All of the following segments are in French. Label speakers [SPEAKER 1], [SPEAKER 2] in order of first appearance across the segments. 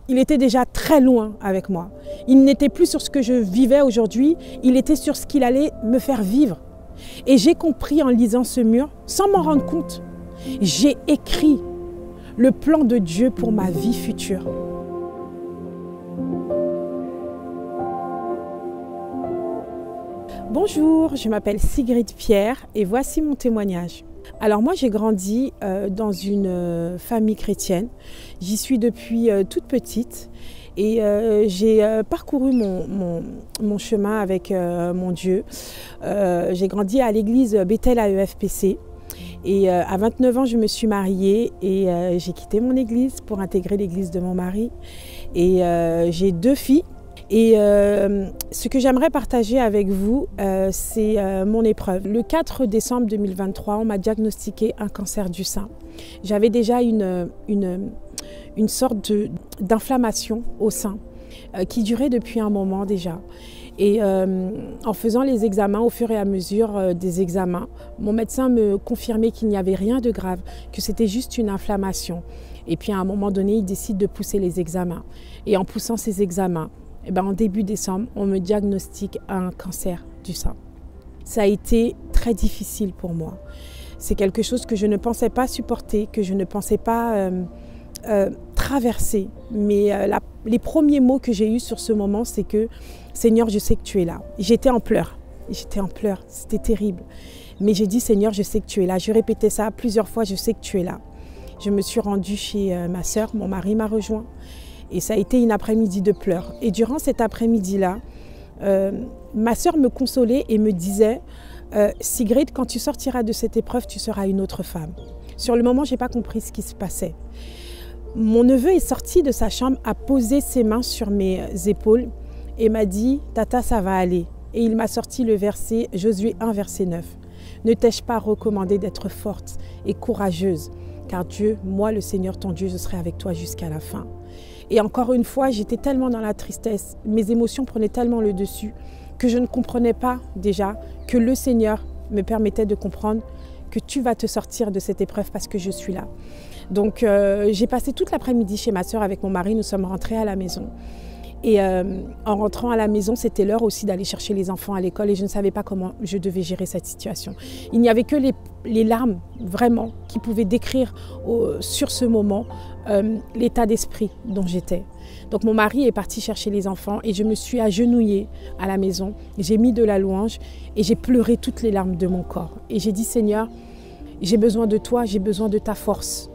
[SPEAKER 1] il était déjà très loin avec moi. Il n'était plus sur ce que je vivais aujourd'hui, il était sur ce qu'il allait me faire vivre. Et j'ai compris en lisant ce mur, sans m'en rendre compte, j'ai écrit le plan de Dieu pour ma vie future. Bonjour, je m'appelle Sigrid Pierre et voici mon témoignage. Alors moi j'ai grandi dans une famille chrétienne, j'y suis depuis toute petite et j'ai parcouru mon chemin avec mon Dieu. J'ai grandi à l'église Bethel AEFPC et à 29 ans je me suis mariée et j'ai quitté mon église pour intégrer l'église de mon mari et j'ai 2 filles. Et ce que j'aimerais partager avec vous, c'est mon épreuve. Le 4 décembre 2023, on m'a diagnostiqué un cancer du sein. J'avais déjà une sorte d'inflammation au sein qui durait depuis un moment déjà. Et en faisant les examens, au fur et à mesure des examens, mon médecin me confirmait qu'il n'y avait rien de grave, que c'était juste une inflammation. Et puis à un moment donné, il décide de pousser les examens. Et en poussant ces examens, eh bien, en début décembre, on me diagnostique un cancer du sein. Ça a été très difficile pour moi. C'est quelque chose que je ne pensais pas supporter, que je ne pensais pas traverser. Mais les premiers mots que j'ai eus sur ce moment, c'est que « Seigneur, je sais que tu es là ». J'étais en pleurs. J'étais en pleurs. C'était terrible. Mais j'ai dit « Seigneur, je sais que tu es là ». Je répétais ça plusieurs fois « Je sais que tu es là ». Je me suis rendue chez ma sœur. Mon mari m'a rejoint. Et ça a été une après-midi de pleurs. Et durant cet après-midi-là, ma sœur me consolait et me disait « Sigrid, quand tu sortiras de cette épreuve, tu seras une autre femme ». Sur le moment, je n'ai pas compris ce qui se passait. Mon neveu est sorti de sa chambre, a posé ses mains sur mes épaules et m'a dit « Tata, ça va aller ». Et il m'a sorti le verset Josué 1, verset 9. « Ne t'ai-je pas recommandé d'être forte et courageuse, car Dieu, moi le Seigneur ton Dieu, je serai avec toi jusqu'à la fin ». Et encore une fois, j'étais tellement dans la tristesse, mes émotions prenaient tellement le dessus que je ne comprenais pas déjà que le Seigneur me permettait de comprendre que tu vas te sortir de cette épreuve parce que je suis là. Donc j'ai passé toute l'après-midi chez ma sœur avec mon mari, nous sommes rentrés à la maison. Et en rentrant à la maison, c'était l'heure aussi d'aller chercher les enfants à l'école et je ne savais pas comment je devais gérer cette situation. Il n'y avait que les larmes, vraiment, qui pouvaient décrire sur ce moment l'état d'esprit dont j'étais. Donc mon mari est parti chercher les enfants et je me suis agenouillée à la maison. J'ai mis de la louange et j'ai pleuré toutes les larmes de mon corps. Et j'ai dit, Seigneur, j'ai besoin de toi, j'ai besoin de ta force.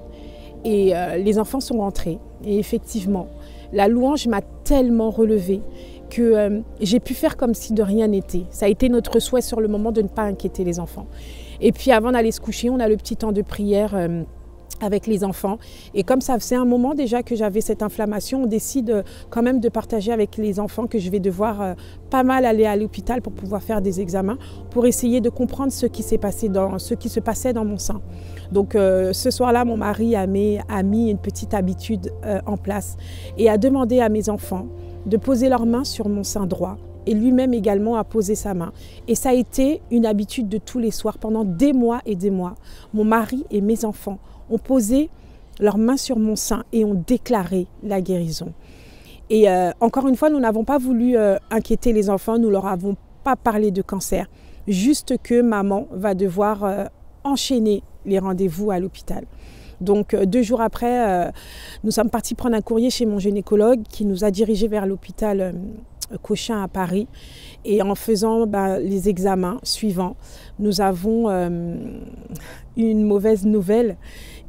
[SPEAKER 1] Et les enfants sont rentrés et effectivement, la louange m'a tellement relevée que j'ai pu faire comme si de rien n'était. Ça a été notre souhait sur le moment de ne pas inquiéter les enfants. Et puis avant d'aller se coucher, on a le petit temps de prière avec les enfants. Et comme ça faisait un moment déjà que j'avais cette inflammation, on décide quand même de partager avec les enfants que je vais devoir pas mal aller à l'hôpital pour pouvoir faire des examens, pour essayer de comprendre ce qui se passait dans mon sein. Donc ce soir-là, mon mari a mis une petite habitude en place et a demandé à mes enfants de poser leurs mains sur mon sein droit. Et lui-même également a posé sa main. Et ça a été une habitude de tous les soirs pendant des mois et des mois. Mon mari et mes enfants ont posé leurs mains sur mon sein et ont déclaré la guérison. Et encore une fois, nous n'avons pas voulu inquiéter les enfants, nous ne leur avons pas parlé de cancer. Juste que maman va devoir enchaîner les rendez-vous à l'hôpital. Donc 2 jours après, nous sommes partis prendre un courrier chez mon gynécologue qui nous a dirigés vers l'hôpital Cochin à Paris. Et en faisant les examens suivants, nous avons une mauvaise nouvelle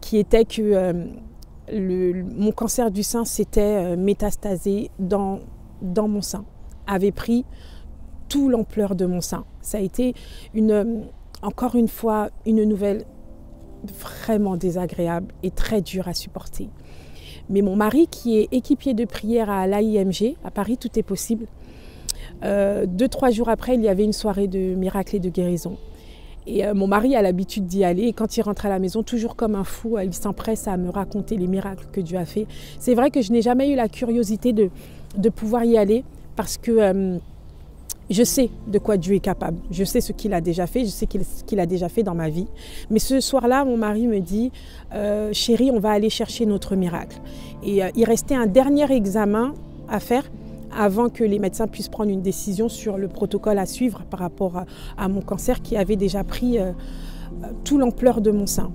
[SPEAKER 1] qui était que mon cancer du sein s'était métastasé dans mon sein, avait pris toute l'ampleur de mon sein. Ça a été encore une fois une nouvelle vraiment désagréable et très dure à supporter. Mais mon mari, qui est équipier de prière à l'AIMG, à Paris, tout est possible, 2-3 jours après, il y avait une soirée de miracles et de guérison. Et mon mari a l'habitude d'y aller. Et quand il rentre à la maison, toujours comme un fou, il s'empresse à me raconter les miracles que Dieu a fait. C'est vrai que je n'ai jamais eu la curiosité de pouvoir y aller parce que Je sais de quoi Dieu est capable. Je sais ce qu'il a déjà fait. Je sais ce qu'il a déjà fait dans ma vie. Mais ce soir-là, mon mari me dit « Chérie, on va aller chercher notre miracle ». Et il restait un dernier examen à faire avant que les médecins puissent prendre une décision sur le protocole à suivre par rapport à mon cancer qui avait déjà pris toute l'ampleur de mon sein.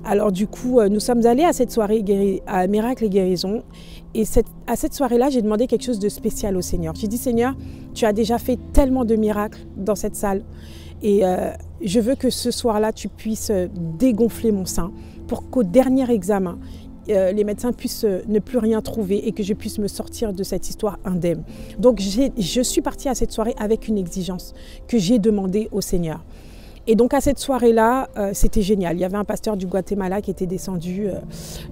[SPEAKER 1] Alors du coup, nous sommes allés à cette soirée à Miracle et Guérison. Et à cette soirée-là, j'ai demandé quelque chose de spécial au Seigneur. J'ai dit, Seigneur, tu as déjà fait tellement de miracles dans cette salle. Et je veux que ce soir-là, tu puisses dégonfler mon sein pour qu'au dernier examen, les médecins puissent ne plus rien trouver et que je puisse me sortir de cette histoire indemne. Donc, je suis partie à cette soirée avec une exigence que j'ai demandée au Seigneur. Et donc à cette soirée-là, c'était génial. Il y avait un pasteur du Guatemala qui était descendu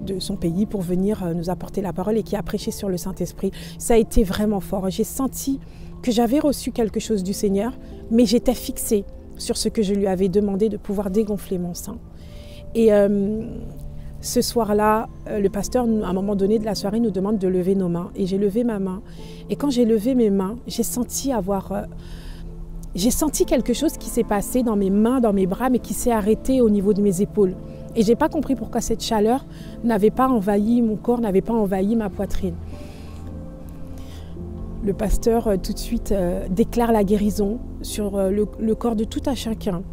[SPEAKER 1] de son pays pour venir nous apporter la parole et qui a prêché sur le Saint-Esprit. Ça a été vraiment fort. J'ai senti que j'avais reçu quelque chose du Seigneur, mais j'étais fixée sur ce que je lui avais demandé de pouvoir dégonfler mon sein. Et ce soir-là, le pasteur, à un moment donné de la soirée, nous demande de lever nos mains. Et j'ai levé ma main. Et quand j'ai levé mes mains, j'ai senti quelque chose qui s'est passé dans mes mains, dans mes bras, mais qui s'est arrêté au niveau de mes épaules. Et je n'ai pas compris pourquoi cette chaleur n'avait pas envahi mon corps, n'avait pas envahi ma poitrine. Le pasteur, tout de suite, déclare la guérison sur le corps de tout un chacun.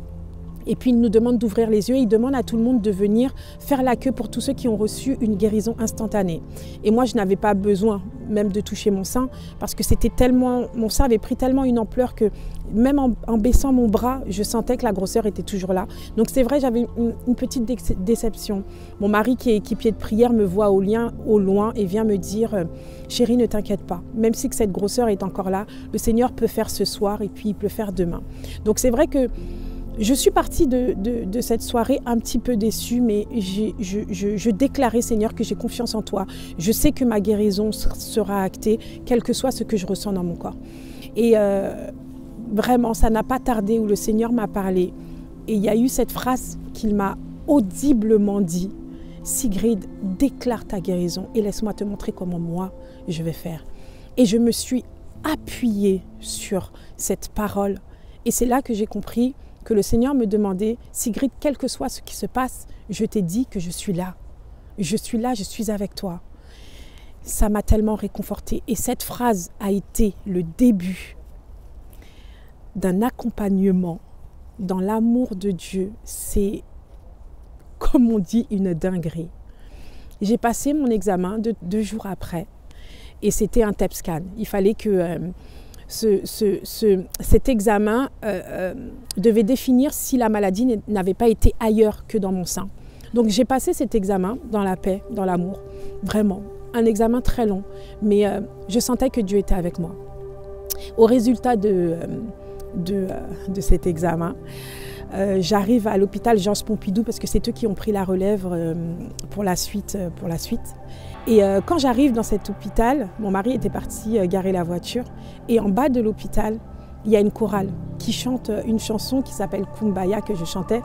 [SPEAKER 1] Et puis il nous demande d'ouvrir les yeux. Il demande à tout le monde de venir faire la queue pour tous ceux qui ont reçu une guérison instantanée. Et moi, je n'avais pas besoin même de toucher mon sein parce que c'était tellement, mon sein avait pris tellement une ampleur que même en baissant mon bras, je sentais que la grosseur était toujours là. Donc c'est vrai, j'avais une petite déception. Mon mari qui est équipier de prière me voit au loin et vient me dire « Chérie, ne t'inquiète pas. Même si que cette grosseur est encore là, le Seigneur peut faire ce soir et puis il peut faire demain. » Donc c'est vrai que je suis partie de cette soirée un petit peu déçue, mais je déclarais, Seigneur, que j'ai confiance en toi. Je sais que ma guérison sera actée, quel que soit ce que je ressens dans mon corps. Et vraiment, ça n'a pas tardé où le Seigneur m'a parlé. Et il y a eu cette phrase qu'il m'a audiblement dit. Sigrid, déclare ta guérison et laisse-moi te montrer comment moi, je vais faire. Et je me suis appuyée sur cette parole. Et c'est là que j'ai compris que le Seigneur me demandait, Sigrid, quel que soit ce qui se passe, je t'ai dit que je suis là. Je suis là, je suis avec toi. Ça m'a tellement réconfortée. Et cette phrase a été le début d'un accompagnement dans l'amour de Dieu. C'est, comme on dit, une dinguerie. J'ai passé mon examen 2 jours après et c'était un TEP scan. Il fallait que cet examen devait définir si la maladie n'avait pas été ailleurs que dans mon sein. Donc j'ai passé cet examen dans la paix, dans l'amour, vraiment. Un examen très long, mais je sentais que Dieu était avec moi. Au résultat de cet examen, j'arrive à l'hôpital Georges Pompidou parce que c'est eux qui ont pris la relève pour la suite. Et quand j'arrive dans cet hôpital, mon mari était parti garer la voiture et en bas de l'hôpital, il y a une chorale qui chante une chanson qui s'appelle Kumbaya que je chantais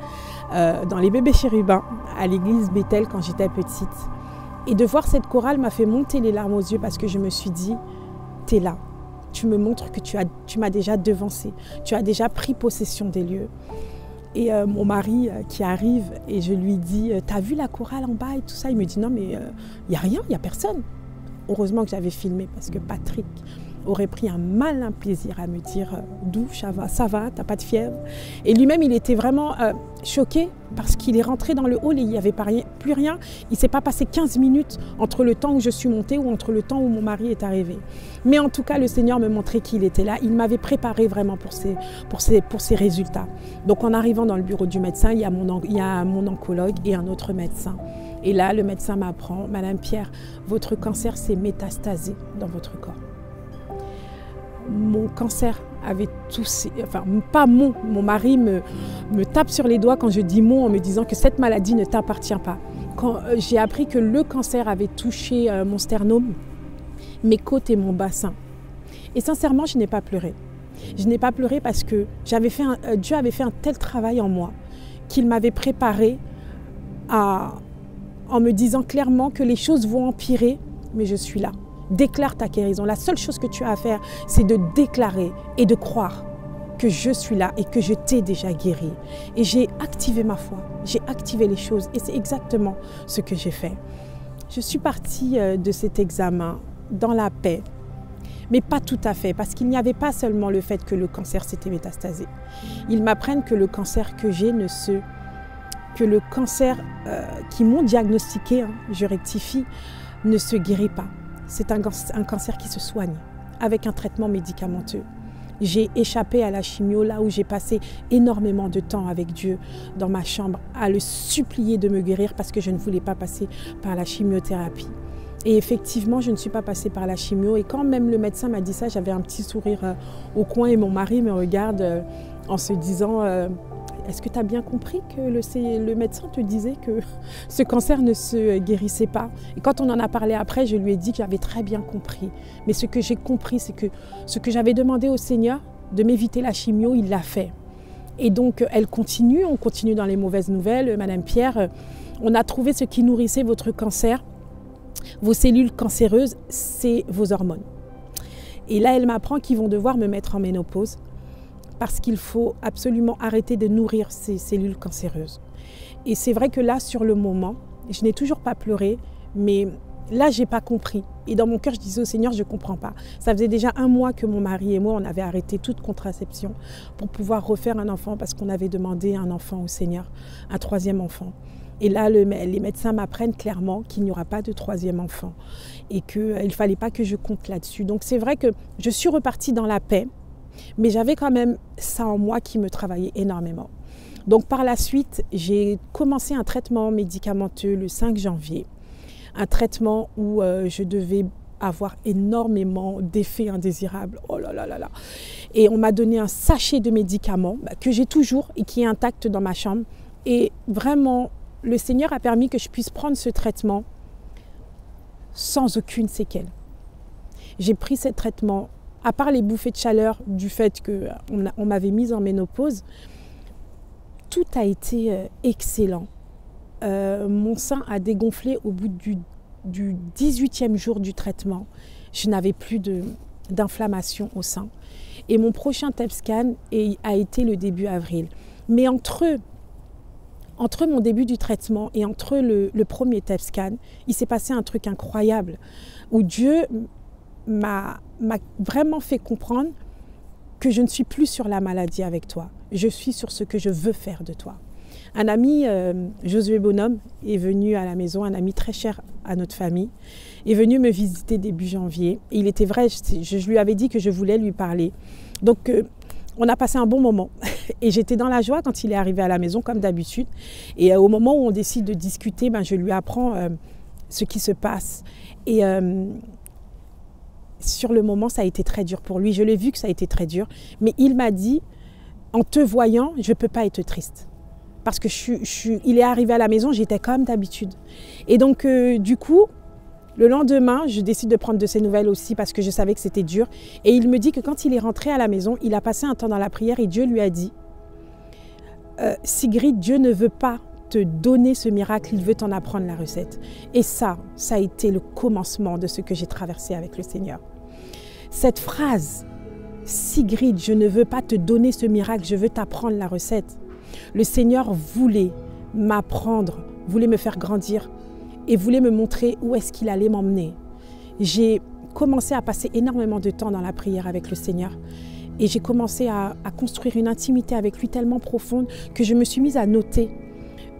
[SPEAKER 1] dans les bébés chérubins à l'église Bethel quand j'étais petite. Et de voir cette chorale m'a fait monter les larmes aux yeux parce que je me suis dit, t'es là, tu me montres que tu m'as déjà devancé, tu as déjà pris possession des lieux. Et mon mari qui arrive et je lui dis « T'as vu la chorale en bas et tout ça ?» Il me dit « Non mais il n'y a rien, il n'y a personne. » Heureusement que j'avais filmé parce que Patrick aurait pris un malin plaisir à me dire « D'où ça va, t'as pas de fièvre ?» Et lui-même il était vraiment choqué parce qu'il est rentré dans le hall et il n'y avait plus rien. Il ne s'est pas passé 15 minutes entre le temps où je suis montée ou entre le temps où mon mari est arrivé. Mais en tout cas, le Seigneur me montrait qu'il était là. Il m'avait préparé vraiment pour ces résultats. Donc en arrivant dans le bureau du médecin, il y a mon oncologue et un autre médecin. Et là, le médecin m'apprend, « Madame Pierre, votre cancer s'est métastasé dans votre corps. » Mon cancer avait toussé, enfin pas mon mari me tape sur les doigts quand je dis mon en me disant que cette maladie ne t'appartient pas. Quand j'ai appris que le cancer avait touché mon sternum, mes côtes et mon bassin. Et sincèrement, je n'ai pas pleuré. Je n'ai pas pleuré parce que Dieu avait fait un tel travail en moi qu'il m'avait préparé en me disant clairement que les choses vont empirer, mais je suis là. Déclare ta guérison. La seule chose que tu as à faire, c'est de déclarer et de croire. que je suis là et que je t'ai déjà guéri. Et j'ai activé ma foi, j'ai activé les choses et c'est exactement ce que j'ai fait. Je suis partie de cet examen dans la paix, mais pas tout à fait, parce qu'il n'y avait pas seulement le fait que le cancer s'était métastasé. Ils m'apprennent que le cancer que j'ai que le cancer qu'ils m'ont diagnostiqué, je rectifie, ne se guérit pas. C'est un cancer qui se soigne avec un traitement médicamenteux. J'ai échappé à la chimio là où j'ai passé énormément de temps avec Dieu dans ma chambre à le supplier de me guérir parce que je ne voulais pas passer par la chimiothérapie. Et effectivement, je ne suis pas passée par la chimio. Et quand même le médecin m'a dit ça, j'avais un petit sourire au coin et mon mari me regarde en se disant est-ce que tu as bien compris que le médecin te disait que ce cancer ne se guérissait pas? Et quand on en a parlé après, je lui ai dit que j'avais très bien compris. Mais ce que j'ai compris, c'est que ce que j'avais demandé au Seigneur de m'éviter la chimio, il l'a fait. Et donc, elle continue, on continue dans les mauvaises nouvelles. Madame Pierre, on a trouvé ce qui nourrissait votre cancer, vos cellules cancéreuses, c'est vos hormones. Et là, elle m'apprend qu'ils vont devoir me mettre en ménopause, parce qu'il faut absolument arrêter de nourrir ces cellules cancéreuses. Et c'est vrai que là, sur le moment, je n'ai toujours pas pleuré, mais là, je n'ai pas compris. Et dans mon cœur, je disais au Seigneur, je ne comprends pas. Ça faisait déjà 1 mois que mon mari et moi, on avait arrêté toute contraception pour pouvoir refaire un enfant, parce qu'on avait demandé un enfant au Seigneur, un 3e enfant. Et là, les médecins m'apprennent clairement qu'il n'y aura pas de 3e enfant et qu'il ne fallait pas que je compte là-dessus. Donc c'est vrai que je suis repartie dans la paix, mais j'avais quand même ça en moi qui me travaillait énormément. Donc par la suite, j'ai commencé un traitement médicamenteux le 5 janvier. Un traitement où je devais avoir énormément d'effets indésirables. Oh là là là là. Et on m'a donné un sachet de médicaments que j'ai toujours et qui est intact dans ma chambre. Et vraiment, le Seigneur a permis que je puisse prendre ce traitement sans aucune séquelle. J'ai pris ce traitement à part les bouffées de chaleur du fait qu'on m'avait mise en ménopause, tout a été excellent. Mon sein a dégonflé au bout du 18e jour du traitement. Je n'avais plus d'inflammation au sein. Et mon prochain TEP scan a été le début avril. Mais entre mon début du traitement et entre le premier TEP scan, il s'est passé un truc incroyable où Dieu m'a vraiment fait comprendre que je ne suis plus sur la maladie avec toi. Je suis sur ce que je veux faire de toi. Un ami, Josué Bonhomme, est venu à la maison, un ami très cher à notre famille, est venu me visiter début janvier. Et il était vrai, je lui avais dit que je voulais lui parler. Donc, on a passé un bon moment. Et j'étais dans la joie quand il est arrivé à la maison, comme d'habitude. Et au moment où on décide de discuter, je lui apprends ce qui se passe. Et sur le moment, ça a été très dur pour lui. Je l'ai vu que ça a été très dur. Mais il m'a dit, en te voyant, je ne peux pas être triste. Parce que il est arrivé à la maison, j'étais comme d'habitude. Et donc, du coup, le lendemain, je décide de prendre de ses nouvelles aussi parce que je savais que c'était dur. Et il me dit que quand il est rentré à la maison, il a passé un temps dans la prière et Dieu lui a dit « Sigrid, Dieu ne veut pas te donner ce miracle, il veut t'en apprendre la recette. » Et ça a été le commencement de ce que j'ai traversé avec le Seigneur. Cette phrase « Sigrid, je ne veux pas te donner ce miracle, je veux t'apprendre la recette ». Le Seigneur voulait m'apprendre, voulait me faire grandir et voulait me montrer où est-ce qu'il allait m'emmener. J'ai commencé à passer énormément de temps dans la prière avec le Seigneur et j'ai commencé à construire une intimité avec lui tellement profonde que je me suis mise à noter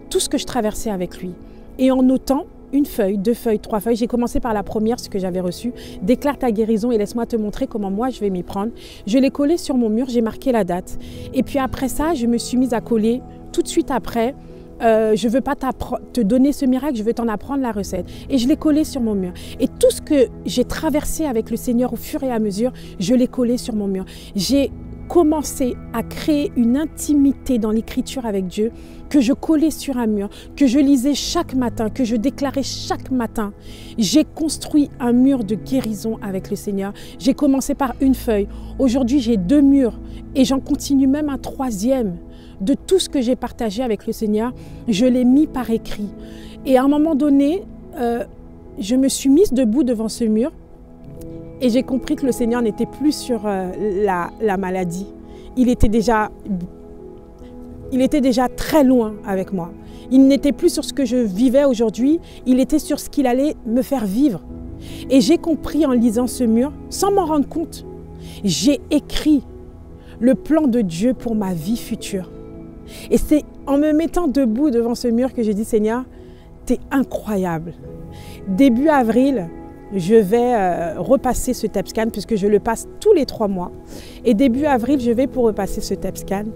[SPEAKER 1] tout ce que je traversais avec lui. Et en notant 1 feuille, 2 feuilles, 3 feuilles, j'ai commencé par la première, ce que j'avais reçu. Déclare ta guérison et laisse-moi te montrer comment moi je vais m'y prendre. Je l'ai collé sur mon mur, j'ai marqué la date. Et puis après ça, je me suis mise à coller tout de suite après. Je ne veux pas te donner ce miracle, je veux t'en apprendre la recette. Et je l'ai collé sur mon mur. Et tout ce que j'ai traversé avec le Seigneur au fur et à mesure, je l'ai collé sur mon mur. J'ai commencé à créer une intimité dans l'écriture avec Dieu que je collais sur un mur, que je lisais chaque matin, que je déclarais chaque matin. J'ai construit un mur de guérison avec le Seigneur. J'ai commencé par 1 feuille. Aujourd'hui, j'ai 2 murs et j'en continue même un 3e. De tout ce que j'ai partagé avec le Seigneur, je l'ai mis par écrit. Et à un moment donné, je me suis mise debout devant ce mur et j'ai compris que le Seigneur n'était plus sur la maladie. il était déjà très loin avec moi. Il n'était plus sur ce que je vivais aujourd'hui, il était sur ce qu'il allait me faire vivre. Et j'ai compris en lisant ce mur, sans m'en rendre compte, j'ai écrit le plan de Dieu pour ma vie future. Et c'est en me mettant debout devant ce mur que j'ai dit, Seigneur, t'es incroyable. Début avril, je vais repasser ce TEP-scan puisque je le passe tous les 3 mois. Et début avril, je vais pour repasser ce TEP-scan.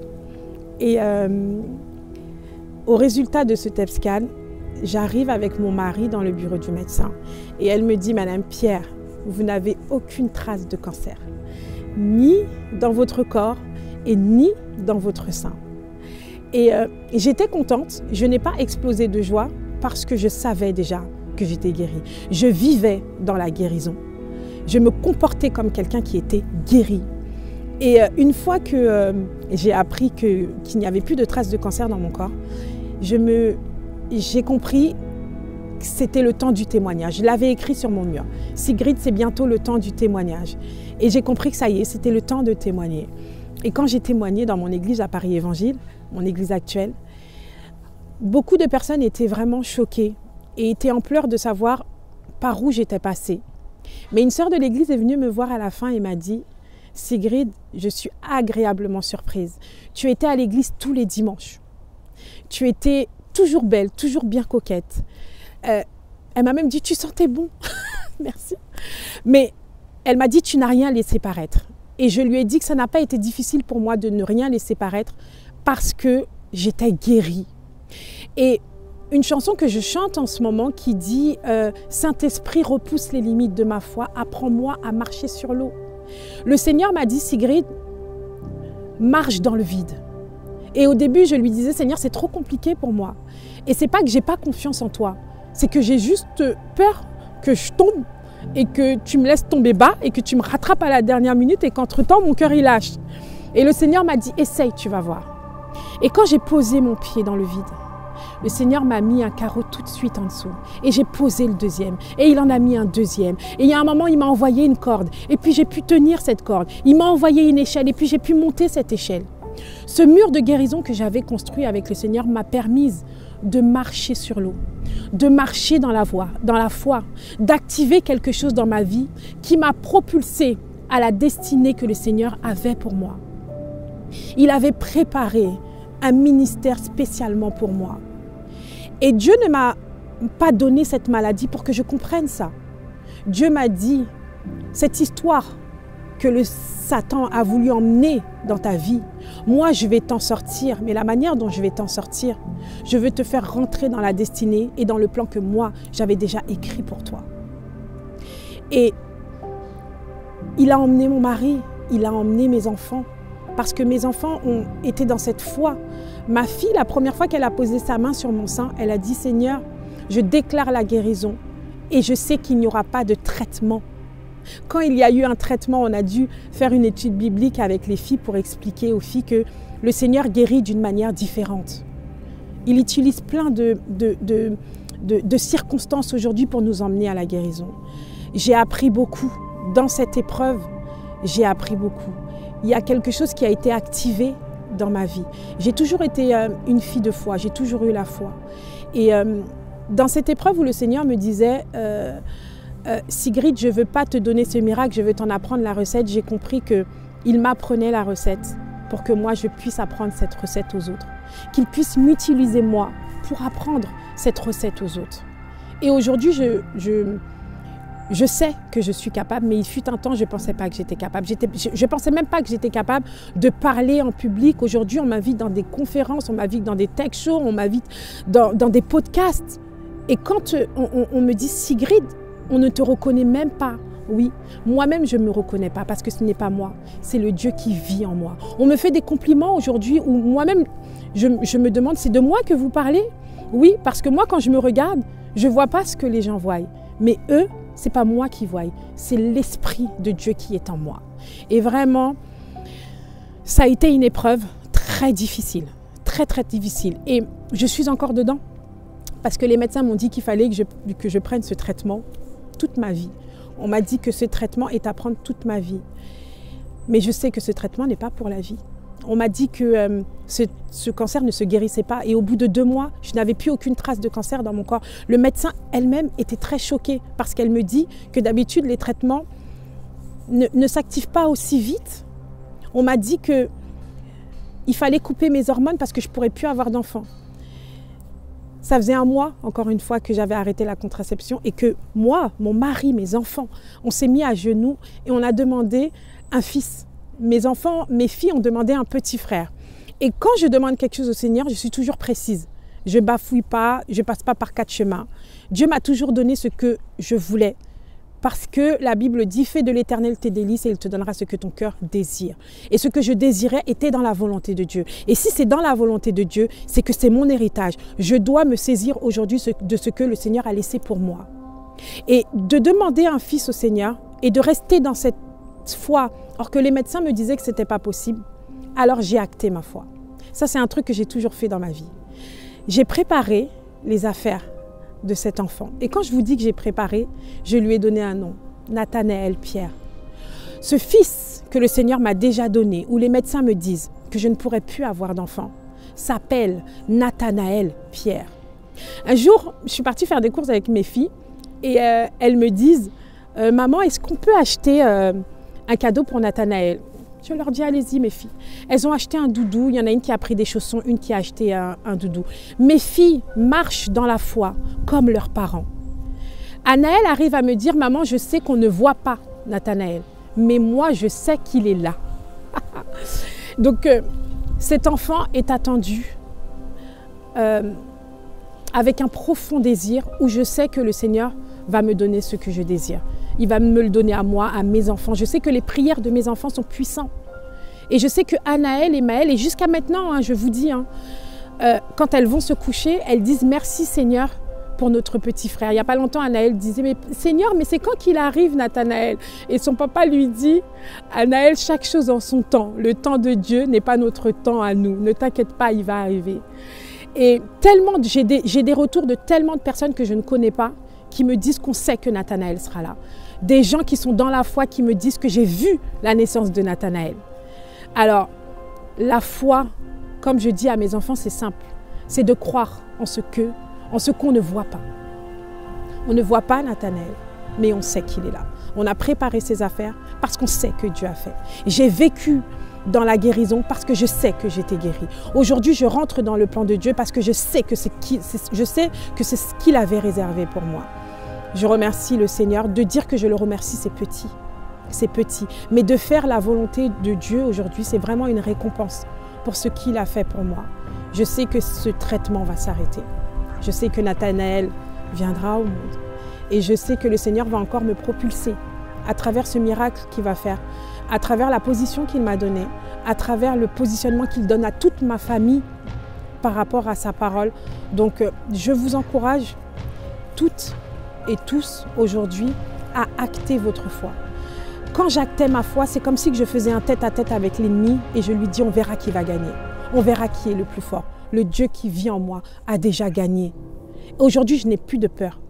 [SPEAKER 1] Et au résultat de ce TEP-scan, j'arrive avec mon mari dans le bureau du médecin. Et elle me dit, Madame Pierre, vous n'avez aucune trace de cancer, ni dans votre corps et ni dans votre sein. Et j'étais contente, je n'ai pas explosé de joie parce que je savais déjà que j'étais guérie. Je vivais dans la guérison. Je me comportais comme quelqu'un qui était guéri. Et une fois que j'ai appris qu'il n'y avait plus de traces de cancer dans mon corps, j'ai compris que c'était le temps du témoignage. Je l'avais écrit sur mon mur. Sigrid, c'est bientôt le temps du témoignage. Et j'ai compris que ça y est, c'était le temps de témoigner. Et quand j'ai témoigné dans mon église à Paris Évangile, mon église actuelle, beaucoup de personnes étaient vraiment choquées et étaient en pleurs de savoir par où j'étais passée. Mais une sœur de l'église est venue me voir à la fin et m'a dit, Sigrid, je suis agréablement surprise. Tu étais à l'église tous les dimanches. Tu étais toujours belle, toujours bien coquette. Elle m'a même dit, tu sentais bon. Merci. Mais elle m'a dit, tu n'as rien laissé paraître. Et je lui ai dit que ça n'a pas été difficile pour moi de ne rien laisser paraître parce que j'étais guérie. Et une chanson que je chante en ce moment qui dit « Saint-Esprit repousse les limites de ma foi, apprends-moi à marcher sur l'eau ». Le Seigneur m'a dit « Sigrid, marche dans le vide ». Et au début, je lui disais « Seigneur, c'est trop compliqué pour moi ». Et c'est pas que j'ai pas confiance en toi, c'est que j'ai juste peur que je tombe et que tu me laisses tomber bas et que tu me rattrapes à la dernière minute et qu'entre-temps, mon cœur, il lâche. Et le Seigneur m'a dit « Essaye, tu vas voir ». Et quand j'ai posé mon pied dans le vide, le Seigneur m'a mis un carreau tout de suite en dessous. Et j'ai posé le deuxième. Et il en a mis un deuxième. Et il y a un moment, il m'a envoyé une corde. Et puis j'ai pu tenir cette corde. Il m'a envoyé une échelle. Et puis j'ai pu monter cette échelle. Ce mur de guérison que j'avais construit avec le Seigneur m'a permis de marcher sur l'eau, de marcher dans la foi, d'activer quelque chose dans ma vie qui m'a propulsé à la destinée que le Seigneur avait pour moi. Il avait préparé un ministère spécialement pour moi. Et Dieu ne m'a pas donné cette maladie pour que je comprenne ça. Dieu m'a dit, cette histoire que le Satan a voulu emmener dans ta vie, moi je vais t'en sortir, mais la manière dont je vais t'en sortir, je veux te faire rentrer dans la destinée et dans le plan que moi j'avais déjà écrit pour toi. Et il a emmené mon mari, il a emmené mes enfants, parce que mes enfants ont été dans cette foi. Ma fille, la première fois qu'elle a posé sa main sur mon sein, elle a dit « Seigneur, je déclare la guérison et je sais qu'il n'y aura pas de traitement ». Quand il y a eu un traitement, on a dû faire une étude biblique avec les filles pour expliquer aux filles que le Seigneur guérit d'une manière différente. Il utilise plein de circonstances aujourd'hui pour nous emmener à la guérison. J'ai appris beaucoup. Dans cette épreuve, j'ai appris beaucoup. Il y a quelque chose qui a été activé dans ma vie. J'ai toujours été une fille de foi, j'ai toujours eu la foi. Et dans cette épreuve où le Seigneur me disait Sigrid, je ne veux pas te donner ce miracle, je veux t'en apprendre la recette, j'ai compris qu'il m'apprenait la recette pour que moi je puisse apprendre cette recette aux autres. Qu'il puisse m'utiliser moi pour apprendre cette recette aux autres. Et aujourd'hui, je sais que je suis capable, mais il fut un temps, je ne pensais pas que j'étais capable. Je ne pensais même pas que j'étais capable de parler en public. Aujourd'hui, on m'invite dans des conférences, on m'invite dans des tech shows, on m'invite dans des podcasts. Et quand on me dit « Sigrid, on ne te reconnaît même pas », oui, moi-même, je ne me reconnais pas parce que ce n'est pas moi, c'est le Dieu qui vit en moi. On me fait des compliments aujourd'hui où moi-même, je me demande, c'est de moi que vous parlez? Oui, parce que moi, quand je me regarde, je ne vois pas ce que les gens voient. Mais eux, ce n'est pas moi qui vois, c'est l'Esprit de Dieu qui est en moi. Et vraiment, ça a été une épreuve très difficile, très difficile. Et je suis encore dedans parce que les médecins m'ont dit qu'il fallait que je prenne ce traitement toute ma vie. On m'a dit que ce traitement est à prendre toute ma vie. Mais je sais que ce traitement n'est pas pour la vie. On m'a dit que ce cancer ne se guérissait pas. Et au bout de 2 mois, je n'avais plus aucune trace de cancer dans mon corps. Le médecin elle-même était très choquée parce qu'elle me dit que d'habitude, les traitements ne s'activent pas aussi vite. On m'a dit qu'il fallait couper mes hormones parce que je ne pourrais plus avoir d'enfants. Ça faisait 1 mois, encore une fois, que j'avais arrêté la contraception et que moi, mon mari, mes enfants, on s'est mis à genoux et on a demandé un fils. Mes enfants, mes filles ont demandé un petit frère. Et quand je demande quelque chose au Seigneur, je suis toujours précise. Je ne bafouille pas, je ne passe pas par 4 chemins. Dieu m'a toujours donné ce que je voulais. Parce que la Bible dit, fais de l'Éternel tes délices et il te donnera ce que ton cœur désire. Et ce que je désirais était dans la volonté de Dieu. Et si c'est dans la volonté de Dieu, c'est que c'est mon héritage. Je dois me saisir aujourd'hui de ce que le Seigneur a laissé pour moi. Et de demander un fils au Seigneur et de rester dans cette foi, alors que les médecins me disaient que ce n'était pas possible, alors j'ai acté ma foi. Ça, c'est un truc que j'ai toujours fait dans ma vie. J'ai préparé les affaires de cet enfant. Et quand je vous dis que j'ai préparé, je lui ai donné un nom, Nathanaël Pierre. Ce fils que le Seigneur m'a déjà donné, où les médecins me disent que je ne pourrais plus avoir d'enfant, s'appelle Nathanaël Pierre. Un jour, je suis partie faire des courses avec mes filles et elles me disent « Maman, est-ce qu'on peut acheter un cadeau pour Nathanaël ?» Je leur dis, allez-y mes filles. Elles ont acheté un doudou, il y en a une qui a pris des chaussons, une qui a acheté un doudou. Mes filles marchent dans la foi comme leurs parents. Anaël arrive à me dire, maman, je sais qu'on ne voit pas Nathanaël, mais moi je sais qu'il est là. Donc cet enfant est attendu avec un profond désir où je sais que le Seigneur va me donner ce que je désire. Il va me le donner à moi, à mes enfants. Je sais que les prières de mes enfants sont puissantes. Et je sais que Anaël et Maël, et jusqu'à maintenant, hein, je vous dis, hein, quand elles vont se coucher, elles disent merci Seigneur pour notre petit frère. Il n'y a pas longtemps, Anaël disait, mais Seigneur, mais c'est quand qu'il arrive, Nathanaël? Et son papa lui dit, Anaël, chaque chose en son temps. Le temps de Dieu n'est pas notre temps à nous. Ne t'inquiète pas, il va arriver. Et tellement, j'ai des retours de tellement de personnes que je ne connais pas, qui me disent qu'on sait que Nathanaël sera là. Des gens qui sont dans la foi qui me disent que j'ai vu la naissance de Nathanaël. Alors, la foi, comme je dis à mes enfants, c'est simple. C'est de croire en ce qu'on ne voit pas. On ne voit pas Nathanaël, mais on sait qu'il est là. On a préparé ses affaires parce qu'on sait que Dieu a fait. J'ai vécu dans la guérison parce que je sais que j'étais guérie. Aujourd'hui, je rentre dans le plan de Dieu parce que je sais que c'est ce qu'il avait réservé pour moi. Je remercie le Seigneur. De dire que je le remercie, c'est petit. C'est petit. Mais de faire la volonté de Dieu aujourd'hui, c'est vraiment une récompense pour ce qu'il a fait pour moi. Je sais que ce traitement va s'arrêter. Je sais que Nathanaël viendra au monde. Et je sais que le Seigneur va encore me propulser à travers ce miracle qu'il va faire, à travers la position qu'il m'a donnée, à travers le positionnement qu'il donne à toute ma famille par rapport à sa parole. Donc, je vous encourage toutes et tous aujourd'hui à acter votre foi. Quand j'actais ma foi, c'est comme si je faisais un tête-à-tête avec l'ennemi et je lui dis on verra qui va gagner. On verra qui est le plus fort. Le Dieu qui vit en moi a déjà gagné. Aujourd'hui, je n'ai plus de peur.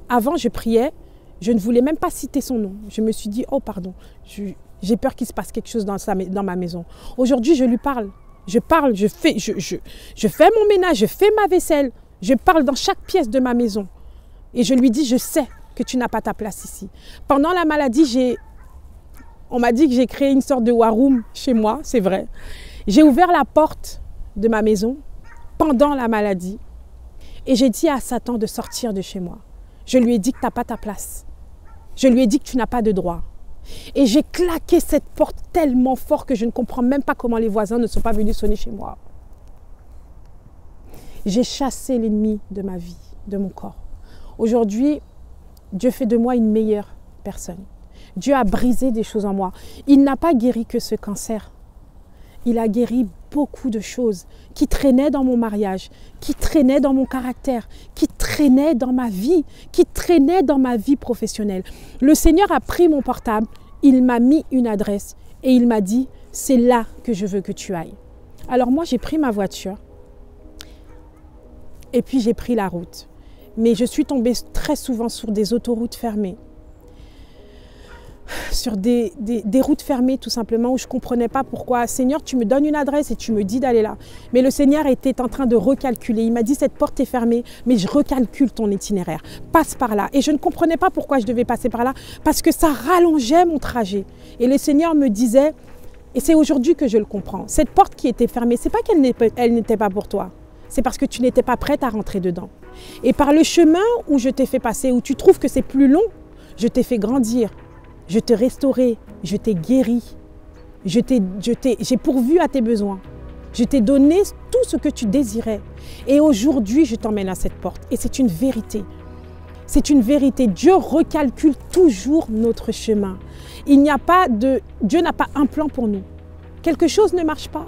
[SPEAKER 1] Avant, je priais, je ne voulais même pas citer son nom. Je me suis dit, oh pardon, j'ai peur qu'il se passe quelque chose dans ma maison. Aujourd'hui, je lui parle. Je parle, je fais mon ménage, je fais ma vaisselle. Je parle dans chaque pièce de ma maison. Et je lui dis, je sais que tu n'as pas ta place ici. Pendant la maladie, on m'a dit que j'ai créé une sorte de war room chez moi, c'est vrai. J'ai ouvert la porte de ma maison pendant la maladie et j'ai dit à Satan de sortir de chez moi. Je lui ai dit que tu n'as pas ta place. Je lui ai dit que tu n'as pas de droit. Et j'ai claqué cette porte tellement fort que je ne comprends même pas comment les voisins ne sont pas venus sonner chez moi. J'ai chassé l'ennemi de ma vie, de mon corps. Aujourd'hui, Dieu fait de moi une meilleure personne. Dieu a brisé des choses en moi. Il n'a pas guéri que ce cancer. Il a guéri beaucoup de choses qui traînaient dans mon mariage, qui traînaient dans mon caractère, qui traînaient dans ma vie, qui traînaient dans ma vie professionnelle. Le Seigneur a pris mon portable, il m'a mis une adresse et il m'a dit « c'est là que je veux que tu ailles ». Alors moi, j'ai pris ma voiture et puis j'ai pris la route. Mais je suis tombée très souvent sur des autoroutes fermées. sur des routes fermées tout simplement, où je ne comprenais pas pourquoi. Seigneur, tu me donnes une adresse et tu me dis d'aller là. Mais le Seigneur était en train de recalculer. Il m'a dit, cette porte est fermée, mais je recalcule ton itinéraire. Passe par là. Et je ne comprenais pas pourquoi je devais passer par là, parce que ça rallongeait mon trajet. Et le Seigneur me disait, et c'est aujourd'hui que je le comprends, cette porte qui était fermée, ce n'est pas qu'elle n'était pas pour toi. C'est parce que tu n'étais pas prête à rentrer dedans. Et par le chemin où je t'ai fait passer, où tu trouves que c'est plus long, je t'ai fait grandir. Je t'ai restauré, je t'ai guéri, j'ai pourvu à tes besoins. Je t'ai donné tout ce que tu désirais. Et aujourd'hui, je t'emmène à cette porte. Et c'est une vérité. C'est une vérité. Dieu recalcule toujours notre chemin. Dieu n'a pas un plan pour nous. Quelque chose ne marche pas.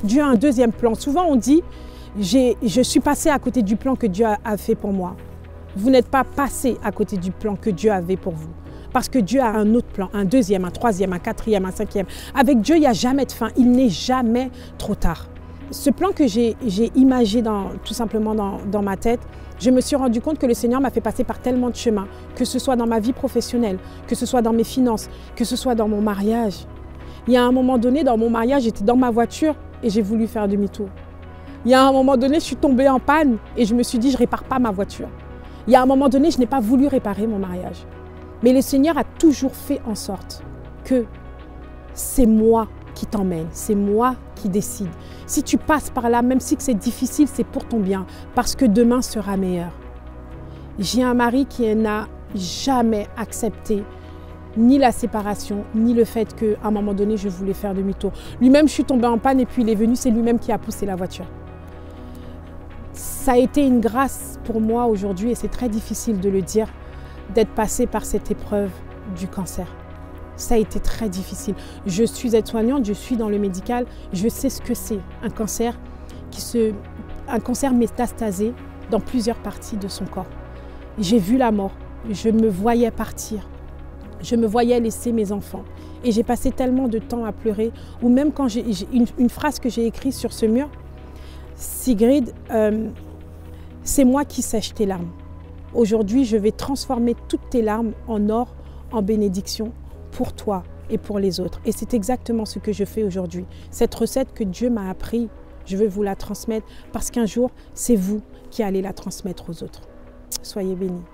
[SPEAKER 1] Dieu a un deuxième plan. Souvent, on dit, je suis passé à côté du plan que Dieu a fait pour moi. Vous n'êtes pas passé à côté du plan que Dieu avait pour vous. Parce que Dieu a un autre plan, un deuxième, un troisième, un quatrième, un cinquième. Avec Dieu, il n'y a jamais de fin. Il n'est jamais trop tard. Ce plan que j'ai imagé tout simplement dans ma tête, je me suis rendu compte que le Seigneur m'a fait passer par tellement de chemins, que ce soit dans ma vie professionnelle, que ce soit dans mes finances, que ce soit dans mon mariage. Il y a un moment donné, dans mon mariage, j'étais dans ma voiture et j'ai voulu faire demi-tour. Il y a un moment donné, je suis tombée en panne et je me suis dit, je ne répare pas ma voiture. Il y a un moment donné, je n'ai pas voulu réparer mon mariage. Mais le Seigneur a toujours fait en sorte que c'est moi qui t'emmène, c'est moi qui décide. Si tu passes par là, même si c'est difficile, c'est pour ton bien, parce que demain sera meilleur. J'ai un mari qui n'a jamais accepté ni la séparation, ni le fait qu'à un moment donné, je voulais faire demi-tour. Lui-même, je suis tombée en panne et puis il est venu, c'est lui-même qui a poussé la voiture. Ça a été une grâce pour moi aujourd'hui, et c'est très difficile de le dire, d'être passée par cette épreuve du cancer. Ça a été très difficile. Je suis aide-soignante, je suis dans le médical, je sais ce que c'est un cancer métastasé dans plusieurs parties de son corps. J'ai vu la mort, je me voyais partir, je me voyais laisser mes enfants. Et j'ai passé tellement de temps à pleurer, ou même quand j'ai une phrase que j'ai écrite sur ce mur, Sigrid, c'est moi qui sèche tes larmes. Aujourd'hui, je vais transformer toutes tes larmes en or, en bénédiction pour toi et pour les autres. Et c'est exactement ce que je fais aujourd'hui. Cette recette que Dieu m'a appris, je veux vous la transmettre parce qu'un jour, c'est vous qui allez la transmettre aux autres. Soyez bénis.